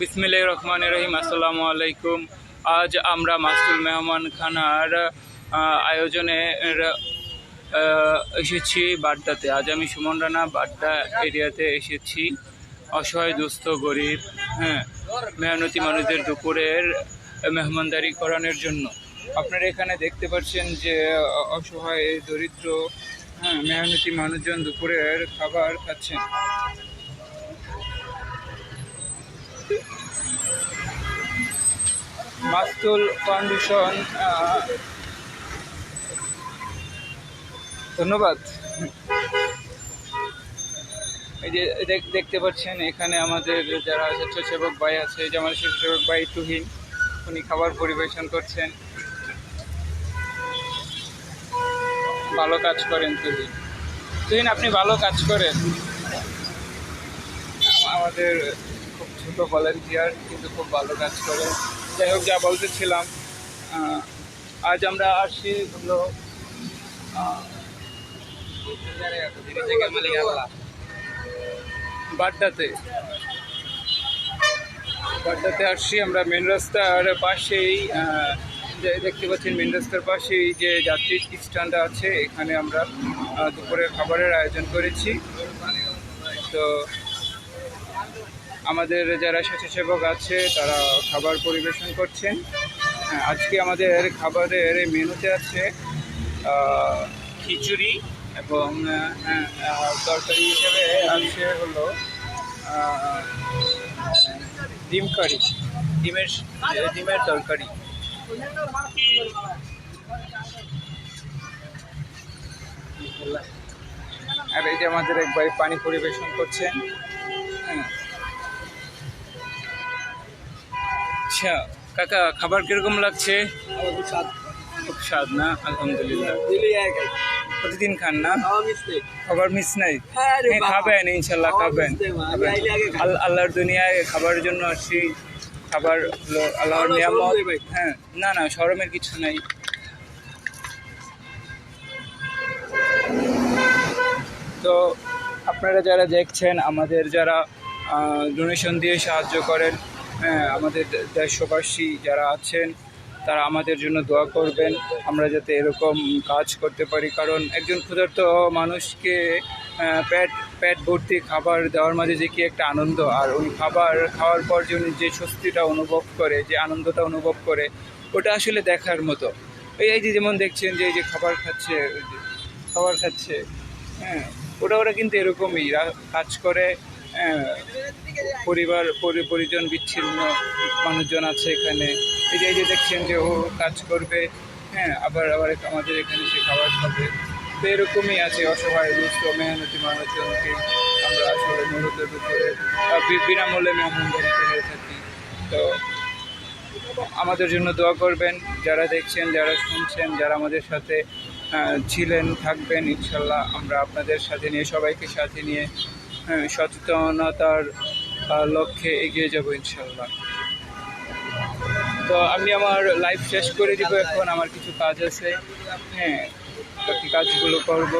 বিসমিল্লাহির রহমানির রহিম। আসসালামু আলাইকুম। আজ আমরা মাস্তুল মেহমানখানার আয়োজনে এসেছি বাড্ডাতে। আজ আমি সুমন রানা বাড্ডা এরিয়াতে এসেছি অসহায় দুস্থ গরিব মেহনতি মানুষদের দুপুরের মেহমানদারি করানোর জন্য। আপনারা এখানে দেখতে পাচ্ছেন যে অসহায় দরিদ্র মেহনতি মানুষজন দুপুরের খাবার খাচ্ছেন। মাস্তুল ফাউন্ডেশন, ধন্যবাদ। এই যে দেখতে পাচ্ছেন এখানে আমাদের যারা স্বেচ্ছাসেবক ভাই আছে, যেমন স্বেচ্ছাসেবক ভাই তুহিন, উনি খাবার পরিবেশন করছেন। ভালো কাজ করেন তুহিন, আপনি ভালো কাজ করেন। আমাদের খুব ছোট ভলান্টিয়ার, কিন্তু খুব ভালো কাজ করেন। যাই হোক, যা বলতেছিলাম, আজ আমরা আসছি হলো বাড্ডাতে আসছি আমরা। মেন রাস্তার পাশেই দেখতে পাচ্ছেন, মেন রাস্তার পাশেই যে যাত্রী স্ট্যান্ডটা আছে, এখানে আমরা দুপুরের খাবারের আয়োজন করেছি। তো আমাদের যারা স্বেচ্ছাসেবক আছে তারা খাবার পরিবেশন করছেন। আজকে আমাদের খাবারের মেনুতে আছে খিচুড়ি এবং তরকারি হিসেবে আছে হলো ডিমের তরকারি। আর এই যে আমাদের এক ভাই পানি পরিবেশন করছেন। আচ্ছা কাকা, খাবার কিরকম লাগছে? খুব স্বাদ না? আলহামদুলিল্লাহ। প্রতিদিন খান না? খাবার মিস নাই? খাবেন, ইনশাল্লাহ খাবেন। আল্লাহর দুনিয়ায় খাবারের জন্য আসি। খাবার হলো আল্লাহর নিয়ামত। না শরমের কিছু নাই। তো আপনারা যারা দেখছেন, আমাদের যারা ডোনেশন দিয়ে সাহায্য করেন, আমাদের দেশবাসী যারা আছেন, তারা আমাদের জন্য দোয়া করবেন, আমরা যাতে এরকম কাজ করতে পারি। কারণ একজন ক্ষুধার্ত মানুষকে পেট ভর্তি খাবার দেওয়ার মাঝে যে কি একটা আনন্দ, আর ওই খাবার খাওয়ার পর যে স্বস্তিটা অনুভব করে, যে আনন্দটা অনুভব করে, ওটা আসলে দেখার মতো। এই যে যেমন দেখছেন যে এই যে খাবার খাচ্ছে ওরা কিন্তু এরকমই কাজ করে। পরিজন বিচ্ছিন্ন মানুষজন আছে এখানে। এই যে দেখছেন যে ও কাজ করবে, আবার আমাদের এখানে সে খাবার খাবে। তো এরকমই আছে অসহায় দুস্থ মেহনতি মানুষজনকে আমরা আসলে মূলত দুপুরে বিনামূল্যে মেহমানদারি করে থাকি। তো আমাদের জন্য দোয়া করবেন, যারা দেখছেন, যারা শুনছেন, যারা আমাদের সাথে ছিলেন, থাকবেন। ইনশাল্লাহ আমরা আপনাদের সাথে নিয়ে, সবাইকে সাথে নিয়ে সচেতনতার লক্ষ্যে এগিয়ে যাব ইনশাল্লাহ। তো আমি আমার লাইফ শেষ করে দিব এখন, আমার কিছু কাজ আছে, বাকি কাজগুলো করব।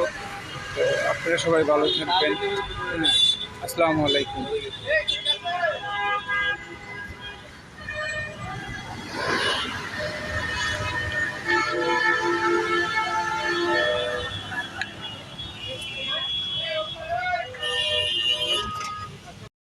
তো আপনারা সবাই ভালো থাকবেন। আসসালামু আলাইকুম।